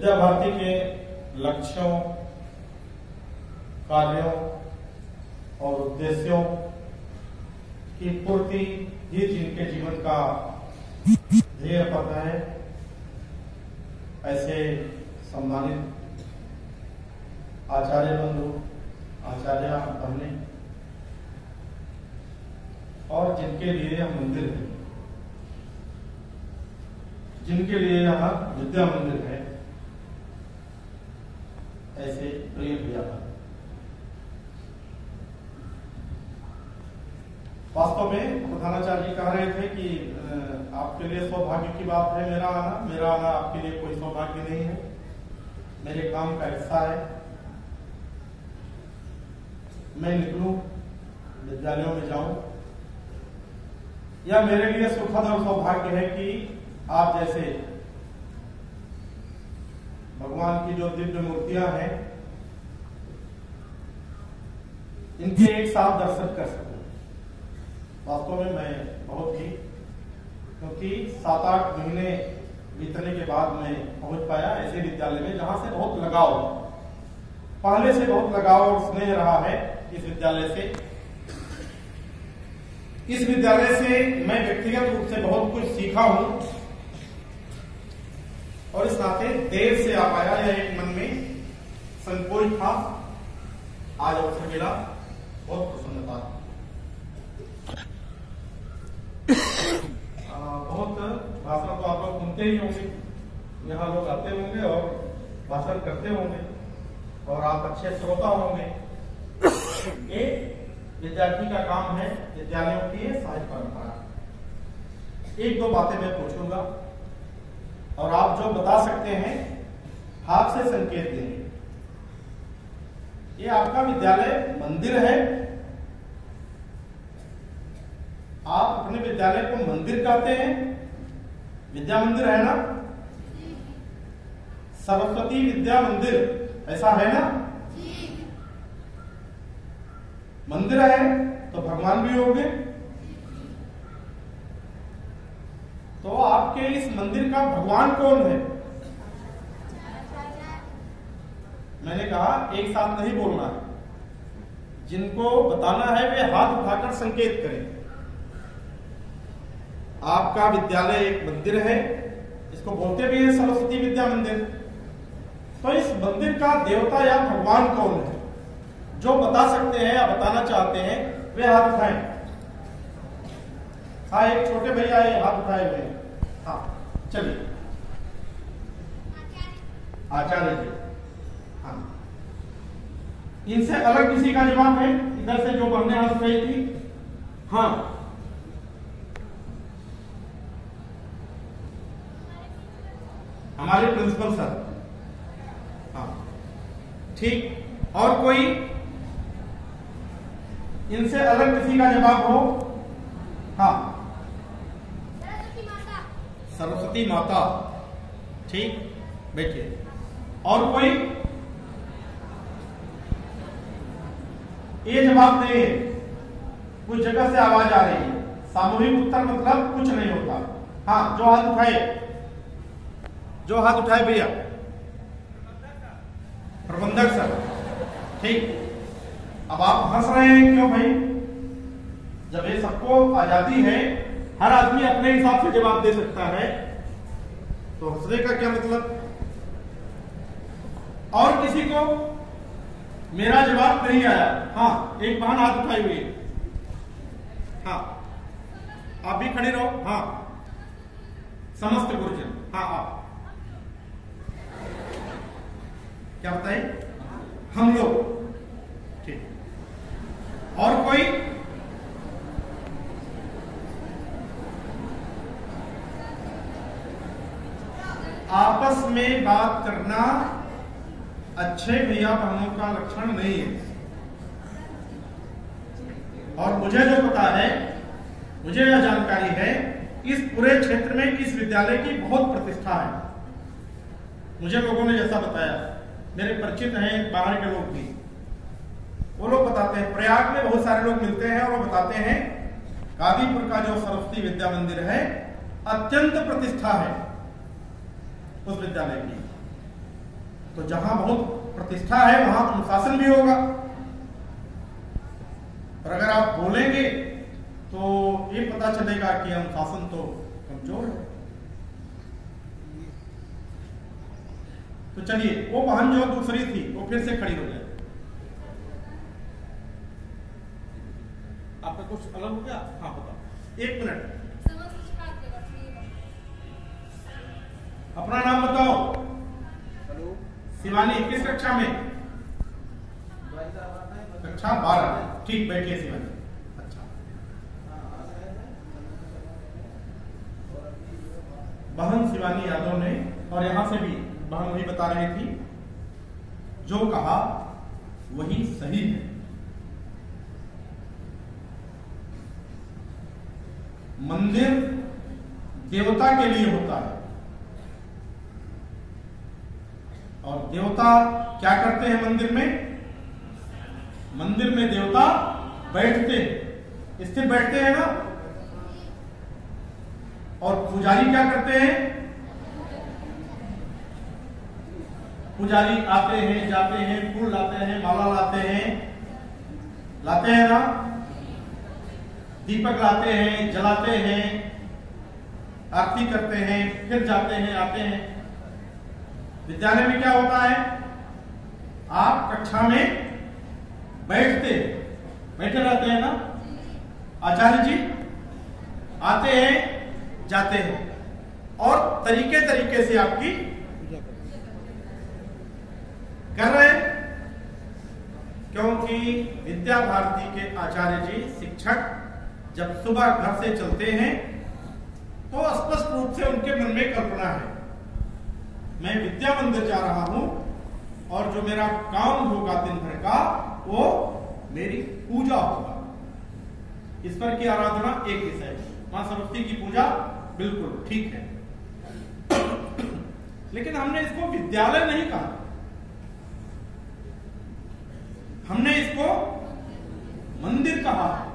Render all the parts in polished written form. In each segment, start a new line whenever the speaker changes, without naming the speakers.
विद्या भारती के लक्ष्यों, कार्यों और उद्देश्यों की पूर्ति ही जिनके जीवन का ध्येय पथ है, ऐसे सम्मानित आचार्य बंधु, आचार्य बहने और जिनके लिए यह मंदिर है, जिनके लिए यह विद्या मंदिर है, ऐसे प्रिय भैया। वास्तव में प्रधानाचार्य जी कह रहे थे कि आपके लिए सौभाग्य की बात है मेरा आना आपके लिए कोई सौभाग्य नहीं है, मेरे काम का हिस्सा है। मैं निकलूं, विद्यालयों में जाऊं, या मेरे लिए सुखद और सौभाग्य है कि आप जैसे भगवान की जो दिव्य मूर्तियां हैं, इनके एक साथ दर्शन कर सकूं। वास्तव में मैं बहुत ही, क्योंकि 7-8 महीने बीतने के बाद मैं पहुंच पाया ऐसे विद्यालय में जहां से बहुत लगाव, पहले से बहुत लगाव और स्नेह रहा है इस विद्यालय से। इस विद्यालय से मैं व्यक्तिगत रूप से बहुत कुछ सीखा हूं और इस नाते देर से आ पाया, यह एक मन में संकोच था, आज अवसर मिला, बहुत प्रसन्नता। बहुत भाषण तो आप लोग सुनते ही होंगे, यहाँ लोग आते होंगे और भाषण करते होंगे और आप अच्छे श्रोता होंगे। ये विद्यार्थी का काम है, विद्यालयों की साहित्य परंपरा। 1-2 बातें मैं पूछूंगा और आप जो बता सकते हैं हाथ से संकेत देंगे। ये आपका विद्यालय मंदिर है, आप अपने विद्यालय को मंदिर कहते हैं, विद्या मंदिर है ना, सरस्वती विद्या मंदिर, ऐसा है ना? मंदिर है तो भगवान भी होंगे। तो आपके इस मंदिर का भगवान कौन है? मैंने कहा एक साथ नहीं बोलना है, जिनको बताना है वे हाथ उठाकर संकेत करें। आपका विद्यालय एक मंदिर है, इसको बोलते भी है सरस्वती विद्या मंदिर। तो इस मंदिर का देवता या भगवान कौन है? जो बता सकते हैं या बताना चाहते हैं वे हाथ उठाएं। हाँ, एक छोटे भैया ये हाथ उठाए हुए हैं। हाँ, चलिए आचार्य जी। हाँ, इनसे अलग किसी का जवाब है? इधर से जो बहने हाथ उठाई थी। हाँ, हमारे प्रिंसिपल सर। हाँ, ठीक। और कोई इनसे अलग किसी का जवाब हो? हाँ, सरस्वती माता। ठीक, बैठिए। और कोई? ये जवाब नहीं है, कुछ जगह से आवाज आ रही है। सामूहिक उत्तर मतलब कुछ नहीं होता। हाँ, जो हाथ उठाए, जो हाथ उठाए भैया। प्रबंधक सर। ठीक, अब आप हंस रहे हैं क्यों भाई? जब ये सबको आजादी है, हर आदमी अपने हिसाब से जवाब दे सकता है, तो हंसने का क्या मतलब? और किसी को मेरा जवाब नहीं आया? हाँ, एक बहन हाथ उठाई हुई है। हाँ, आप भी खड़े रहो। हाँ, समस्त गुरुजन। हाँ, आप क्या बताए? हम लोग। ठीक, और कोई? आपस में बात करना अच्छे भैया बहनों का लक्षण नहीं है। और मुझे जो पता है, मुझे यह जानकारी है, इस पूरे क्षेत्र में इस विद्यालय की बहुत प्रतिष्ठा है। मुझे लोगों ने जैसा बताया, मेरे परिचित हैं बाहर के लोग भी, वो लोग बताते हैं, प्रयाग में बहुत सारे लोग मिलते हैं और वो बताते हैं कादीपुर का जो सरस्वती विद्या मंदिर है, अत्यंत प्रतिष्ठा है उस विद्यालय की। तो जहां बहुत प्रतिष्ठा है वहां अनुशासन भी होगा। और अगर आप बोलेंगे तो ये पता चलेगा कि अनुशासन तो कमजोर है। तो चलिए, वो बहन जो दूसरी थी वो फिर से खड़ी हो जाए। आपका कुछ अलग हो गया? हाँ बताओ, 1 मिनट। अपना नाम बताओ।
हेलो,
शिवानी, किस कक्षा में? कक्षा 12। ठीक, बैठिए शिवानी। अच्छा, बहन शिवानी यादव ने, और यहां से भी बहन वही बता रही थी, जो कहा वही सही है। मंदिर देवता के लिए होता है, और देवता क्या करते हैं मंदिर में? मंदिर में देवता बैठते हैं, स्थिर बैठते हैं ना। और पुजारी क्या करते हैं? पुजारी आते हैं, जाते हैं, फूल लाते हैं, माला लाते हैं ना, दीपक लाते हैं, जलाते हैं, आरती करते हैं, फिर जाते हैं, आते हैं। विद्यालय में क्या होता है? आप कक्षा में बैठते बैठे रहते हैं ना, आचार्य जी आते हैं, जाते हैं, और तरीके से आपकी कर रहे हैं। क्योंकि विद्या भारती के आचार्य जी, शिक्षक जब सुबह घर से चलते हैं तो स्पष्ट रूप से उनके मन में कल्पना है, मैं विद्या मंदिर जा रहा हूं और जो मेरा काम होगा दिन भर का वो मेरी पूजा होगा। ईश्वर की आराधना एक विषय है, मां सरस्वती की पूजा बिल्कुल ठीक है। लेकिन हमने इसको विद्यालय नहीं कहा, हमने इसको मंदिर कहा है।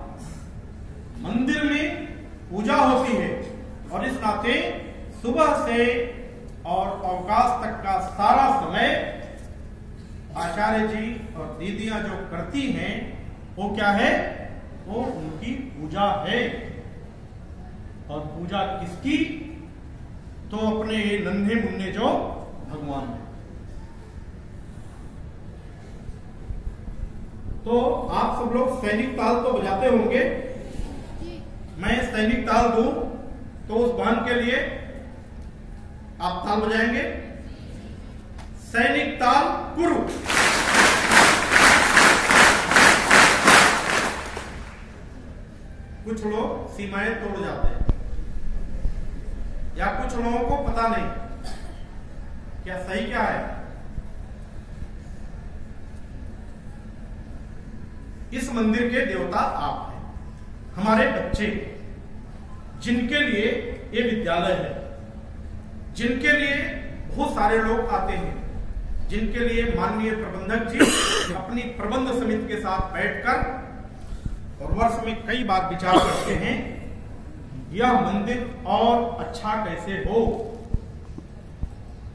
मंदिर में पूजा होती है, और इस नाते सुबह से और अवकाश तक का सारा समय आचार्य जी और दीदियां जो करती हैं वो क्या है? वो उनकी पूजा है। और पूजा किसकी? तो अपने नन्हे मुन्ने जो भगवान है। तो आप सब लोग सैनिक ताल तो बजाते होंगे। मैं सैनिक ताल दूं तो उस बहन के लिए आप ताल बजाएंगे। सैनिक ताल कुरु। कुछ लोग सीमाएं तोड़ जाते हैं, या कुछ लोगों को पता नहीं क्या सही क्या है। इस मंदिर के देवता आप हैं, हमारे बच्चे, जिनके लिए ये विद्यालय है, जिनके लिए बहुत सारे लोग आते हैं, जिनके लिए माननीय प्रबंधक जी अपनी प्रबंध समिति के साथ बैठकर और वर्ष में कई बार विचार करते हैं, यह मंदिर और अच्छा कैसे हो,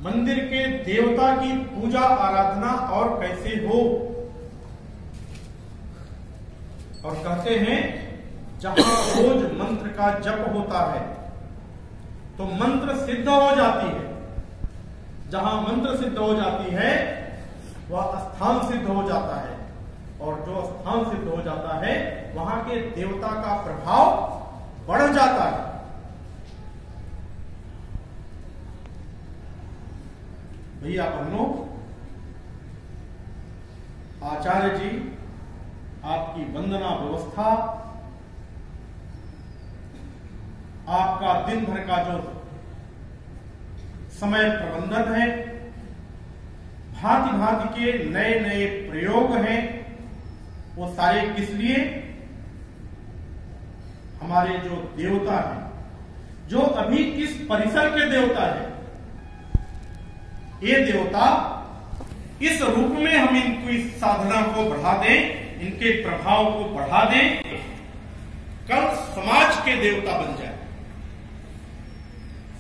मंदिर के देवता की पूजा आराधना और कैसे हो। और कहते हैं जहां रोज मंत्र का जप होता है तो मंत्र सिद्ध हो जाती है, जहां मंत्र सिद्ध हो जाती है वह स्थान सिद्ध हो जाता है, और जो स्थान सिद्ध हो जाता है वहां के देवता का प्रभाव बढ़ जाता है। भैया बहनों, आचार्य जी आपकी वंदना व्यवस्था, आपका दिन भर का जो समय प्रबंधन है, भांति भांति के नए नए प्रयोग हैं, वो सारे किस लिए? हमारे जो देवता हैं, जो अभी इस परिसर के देवता हैं, ये देवता इस रूप में हम इनकी साधना को बढ़ा दें, इनके प्रभाव को बढ़ा दें, कल समाज के देवता बन जाए।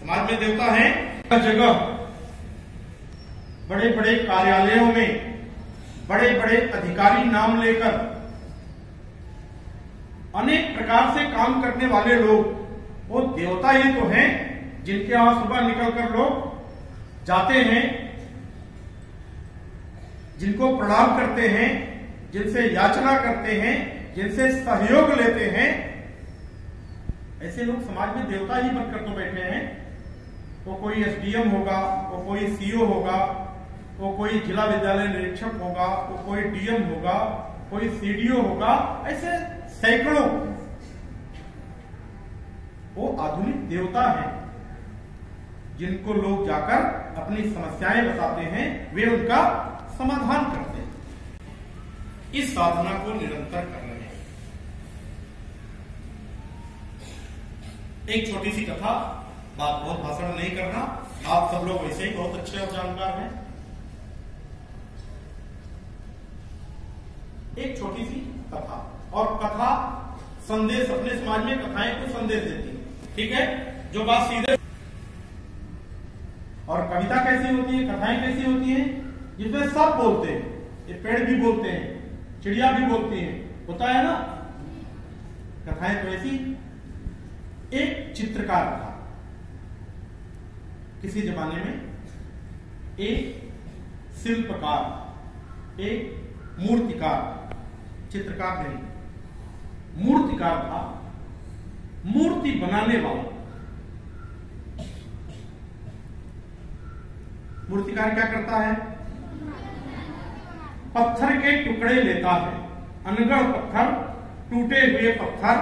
समाज में देवता है, जगह बड़े बड़े कार्यालयों में बड़े बड़े अधिकारी नाम लेकर अनेक प्रकार से काम करने वाले लोग, वो देवता ही तो हैं जिनके यहां सुबह निकलकर लोग जाते हैं, जिनको प्रणाम करते हैं, जिनसे याचना करते हैं, जिनसे सहयोग लेते हैं। ऐसे लोग समाज में देवता ही बनकर तो बैठे हैं। वो कोई एसडीएम होगा, वो कोई सीओ होगा, वो कोई जिला विद्यालय निरीक्षक होगा, वो कोई डीएम होगा, कोई सीडीओ होगा, ऐसे सैकड़ों वो आधुनिक देवता हैं जिनको लोग जाकर अपनी समस्याएं बताते हैं, वे उनका समाधान करते हैं। इस साधना को निरंतर कर रहे हैं। एक छोटी सी कथा, बात बहुत भाषण नहीं करना, आप सब लोग वैसे ही बहुत अच्छे और जानकार हैं। एक छोटी सी कथा, और कथा संदेश, अपने समाज में कथाएं को संदेश देती है, ठीक है, जो बात सीधे। और कविता कैसी होती है, कथाएं कैसी होती हैं, जिसमें सब बोलते हैं, ये पेड़ भी बोलते हैं, चिड़िया भी बोलती हैं, होता है ना। कथाएं तो ऐसी। एक चित्रकार था किसी जमाने में, एक शिल्पकार, एक मूर्तिकार, चित्रकार नहीं, मूर्तिकार था, मूर्ति बनाने वाला। मूर्तिकार क्या करता है? पत्थर के टुकड़े लेता है, अनगढ़ पत्थर, टूटे हुए पत्थर,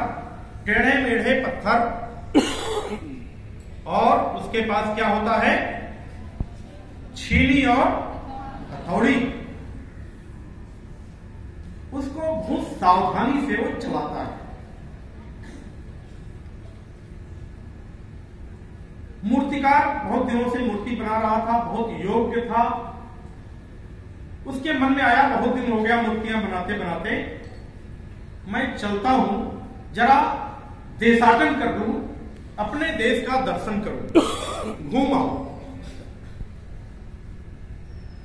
टेढ़े मेढ़े पत्थर, और उसके पास क्या होता है? छीनी और हथौड़ी। उसको बहुत सावधानी से वो चलाता है। मूर्तिकार बहुत दिनों से मूर्ति बना रहा था, बहुत योग्य था। उसके मन में आया, बहुत दिन हो गया मूर्तियां बनाते बनाते, मैं चलता हूं, जरा देशाटन कर लूं, अपने देश का दर्शन करूं, घूम आऊं।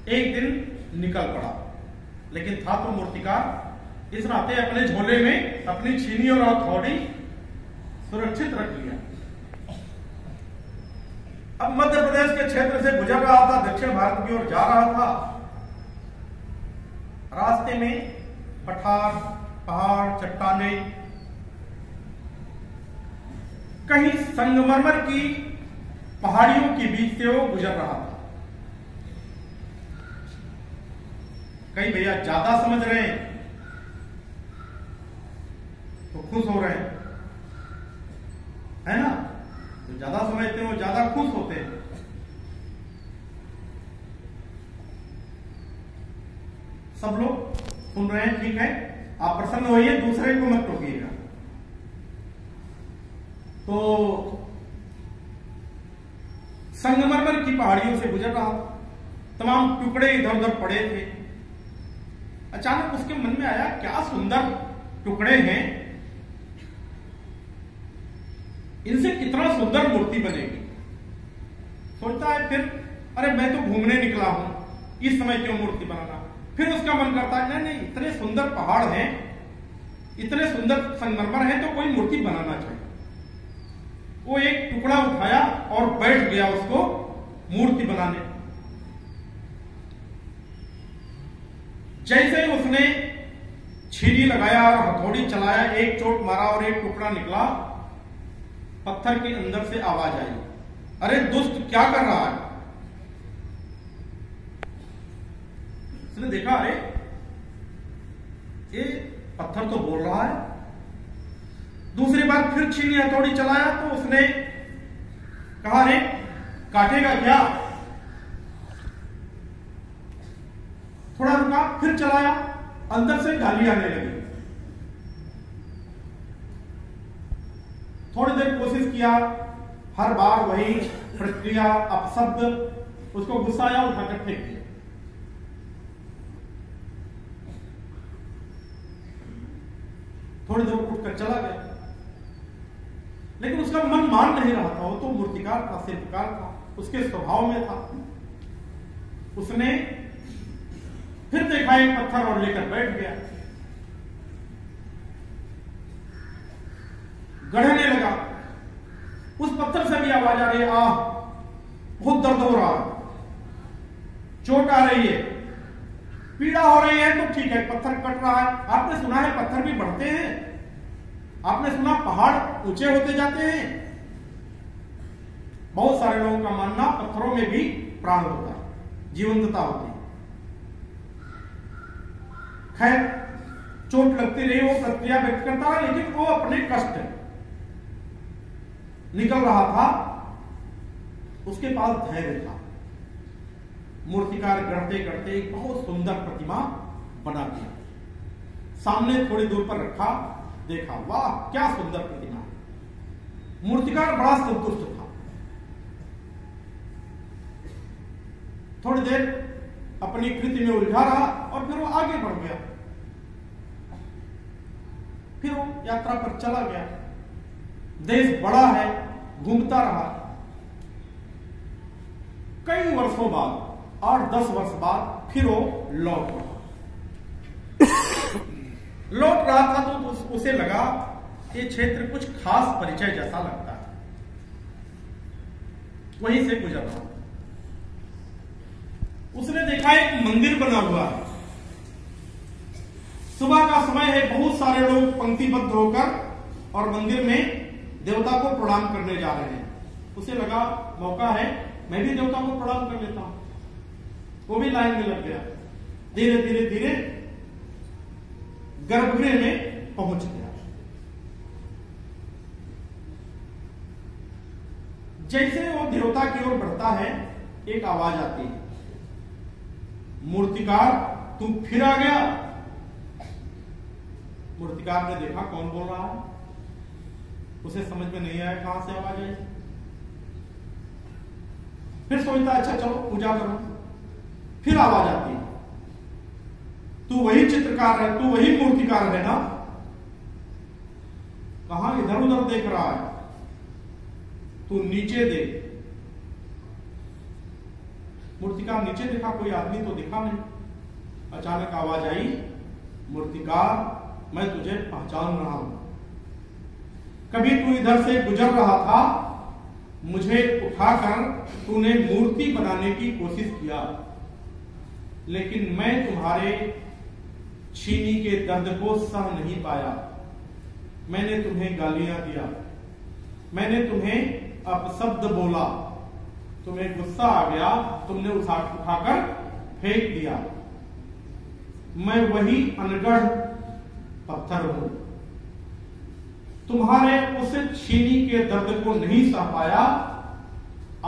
एक दिन निकल पड़ा, लेकिन था तो मूर्तिकार, इस नाते अपने झोले में अपनी छीनी और हथौड़ी सुरक्षित रख लिया। अब मध्य प्रदेश के क्षेत्र से गुजर रहा था, दक्षिण भारत की ओर जा रहा था। रास्ते में पठार, पहाड़, चट्टानें, कहीं संगमरमर की पहाड़ियों के बीच से वो गुजर रहा था। कई भैया ज्यादा समझ रहे हैं तो खुश हो रहे हैं, है ना? तो ज्यादा समझते हैं वो ज्यादा खुश होते हैं। सब लोग सुन रहे हैं, ठीक है, आप प्रसन्न होइए, दूसरे को मत टोकिएगा। तो संगमरमर की पहाड़ियों से गुजर रहा था, तमाम टुकड़े इधर उधर पड़े थे। अचानक उसके मन में आया, क्या सुंदर टुकड़े हैं, इनसे कितना सुंदर मूर्ति बनेगी। सोचता है फिर, अरे मैं तो घूमने निकला हूं, इस समय क्यों मूर्ति बनाना। फिर उसका मन करता है, नहीं, इतने सुंदर पहाड़ हैं, इतने सुंदर संगमरमर है, तो कोई मूर्ति बनाना चाहिए। वो एक टुकड़ा उठाया और बैठ गया उसको मूर्ति बनाने। जैसे ही उसने छीनी लगाया और हथौड़ी चलाया, एक चोट मारा और एक टुकड़ा निकला, पत्थर के अंदर से आवाज आई, अरे दुष्ट क्या कर रहा है। उसने देखा, अरे ये पत्थर तो बोल रहा है। दूसरी बार फिर छीनी हथौड़ी चलाया तो उसने कहा, अरे काटेगा क्या। थोड़ा रुका, फिर चलाया, अंदर से गाली आने लगी। थोड़ी देर कोशिश किया, हर बार वही प्रक्रिया, अपशब्द, उसको गुस्सा आया, उठाकर फेंक दिया। थोड़ी देर उठकर चला गया, लेकिन उसका मन मान नहीं रहा था। वो तो मूर्तिकार था, शिल्पकार था, उसके स्वभाव में था। उसने फिर देखा एक पत्थर और लेकर बैठ गया, गढ़ने लगा। उस पत्थर से भी आवाज आ रही है, आह बहुत दर्द हो रहा है, चोट आ रही है, पीड़ा हो रही है, तो ठीक है पत्थर कट रहा है। आपने सुना है पत्थर भी बढ़ते हैं, आपने सुना पहाड़ ऊंचे होते जाते हैं। बहुत सारे लोगों का मानना पत्थरों में भी प्राण होता है, जीवंतता होती है। खैर चोट लगती रही, वो प्रतिक्रिया व्यक्त करता रहा, लेकिन वो अपने कष्ट निकल रहा था, उसके पास धैर्य था। मूर्तिकार गढ़ते गढ़ते एक बहुत सुंदर प्रतिमा बना दिया, सामने थोड़ी दूर पर रखा, देखा, वाह क्या सुंदर प्रतिमा। मूर्तिकार बड़ा संतुष्ट था। थोड़ी देर अपनी कृति में उलझा रहा और फिर वो आगे बढ़ गया, फिर वो यात्रा पर चला गया। देश बड़ा है, घूमता रहा। कई वर्षों बाद, 8-10 वर्ष बाद फिर वो लौट रहा था तो उसे लगा ये क्षेत्र कुछ खास परिचय जैसा लगता है। वहीं से गुजर रहा, उसने देखा एक मंदिर बना हुआ है। सुबह का समय है, बहुत सारे लोग पंक्तिबद्ध होकर और मंदिर में देवता को प्रणाम करने जा रहे हैं। उसे लगा मौका है, मैं भी देवता को प्रणाम कर लेता हूं। वो भी लाइन में लग गया, धीरे धीरे धीरे गर्भगृह में पहुंच गया। जैसे वो देवता की ओर बढ़ता है, एक आवाज आती है, मूर्तिकार तू फिर आ गया। मूर्तिकार ने देखा कौन बोल रहा है, उसे समझ में नहीं आया कहां से आवाज आई। फिर सोचता अच्छा चलो पूजा करो। फिर आवाज आती है, तू वही चित्रकार है, तू वही मूर्तिकार है ना? कहां इधर उधर देख रहा है, तू नीचे देख। मूर्तिकार नीचे देखा, कोई आदमी तो दिखा नहीं। अचानक आवाज आई, मूर्तिकार मैं तुझे पहचान रहा हूं। कभी तू इधर से गुजर रहा था, मुझे उठाकर तूने मूर्ति बनाने की कोशिश किया, लेकिन मैं तुम्हारे छीनी के दर्द को सह नहीं पाया। मैंने तुम्हें गालियां दिया, मैंने तुम्हें अपशब्द बोला, तुम्हें गुस्सा आ गया, तुमने उठाकर फेंक दिया। मैं वही अनगढ़ पत्थर हूं, तुम्हारे उस छीनी के दर्द को नहीं सह पाया।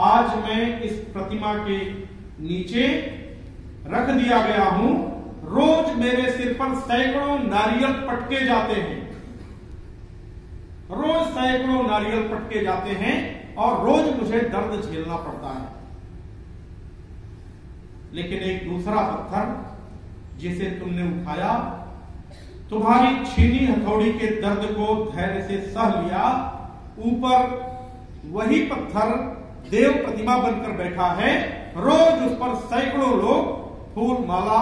आज मैं इस प्रतिमा के नीचे रख दिया गया हूं। रोज मेरे सिर पर सैकड़ों नारियल पटके जाते हैं, रोज सैकड़ों नारियल पटके जाते हैं और रोज मुझे दर्द झेलना पड़ता है। लेकिन एक दूसरा पत्थर जिसे तुमने उठाया, तुम्हारी छीनी हथौड़ी के दर्द को धैर्य से सह लिया। ऊपर वही पत्थर देव प्रतिमा बनकर बैठा है। रोज उस पर सैकड़ों लोग फूल माला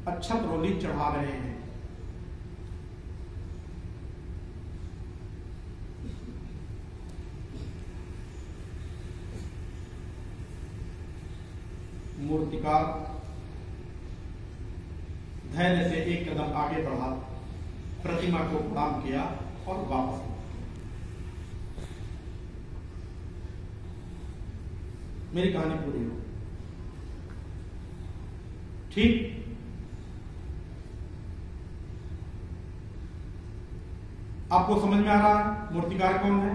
अक्षत रोली चढ़ा रहे हैं। मूर्तिकार धैर्य से एक कदम आगे बढ़ा, प्रतिमा को प्रणाम किया और वापस आया। मेरी कहानी पूरी हो। ठीक आपको समझ में आ रहा है मूर्तिकार कौन है?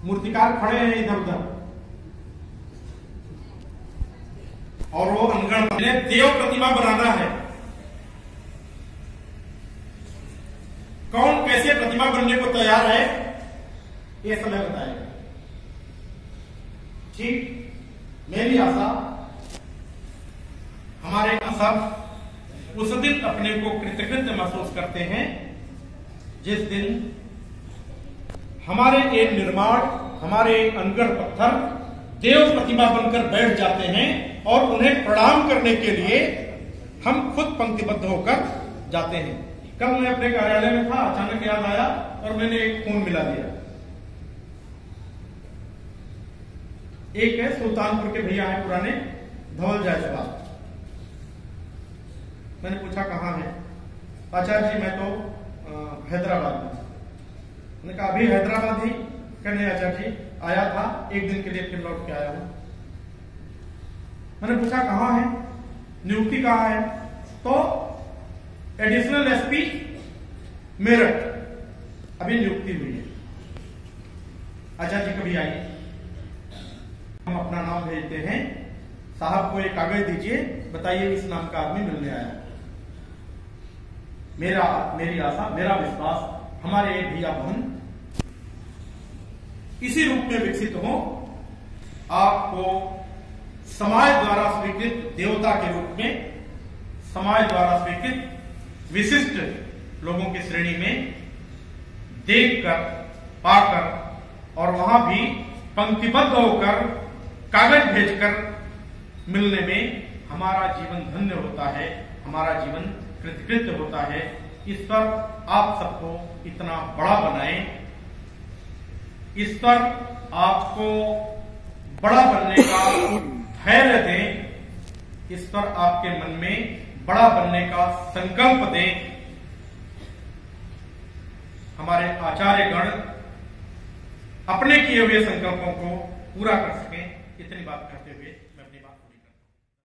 मूर्तिकार खड़े हैं इधर उधर और वो अनगढ़ देव प्रतिमा बनाना है। कौन कैसे प्रतिमा बनने को तैयार है, ये समय बताएगा। ठीक, मेरी आशा हमारे सब उस दिन अपने को कृतज्ञ महसूस करते हैं जिस दिन हमारे ये निर्माण, हमारे अनगढ़ पत्थर देव प्रतिमा बनकर बैठ जाते हैं और उन्हें प्रणाम करने के लिए हम खुद पंक्तिबद्ध होकर जाते हैं। कल मैं अपने कार्यालय में था, अचानक याद आया और मैंने एक फोन मिला दिया। एक है सुल्तानपुर के भैया हैं, पुराने धवल जायसवाल। मैंने पूछा कहाँ है? आचार्य जी मैं तो हैदराबाद में। मैंने कहा अभी हैदराबाद ही? कहने आचार्य जी आया था, एक दिन के लिए फिर लौट के आया हूं। मैंने पूछा कहाँ है, नियुक्ति कहाँ है? तो एडिशनल एसपी मेरठ, अभी नियुक्ति हुई है। आचार्य जी कभी आइए, हम अपना नाम भेजते हैं, साहब को एक कागज दीजिए, बताइए इस नाम का आदमी मिलने आया। मेरी आशा, मेरा विश्वास हमारे एक भैया बहन इसी रूप में विकसित हो, आपको समाज द्वारा स्वीकृत देवता के रूप में, समाज द्वारा स्वीकृत विशिष्ट लोगों की श्रेणी में देखकर, पाकर और वहां भी पंक्तिबद्ध होकर कागज भेजकर मिलने में हमारा जीवन धन्य होता है, हमारा जीवन कृतकृत्य होता है। इस पर आप सबको इतना बड़ा बनाएं, इस पर आपको बड़ा बनने का धैर्य दें, इस पर आपके मन में बड़ा बनने का संकल्प दें। हमारे आचार्यगण अपने किए हुए संकल्पों को पूरा कर सकें, इतनी बात करते हुए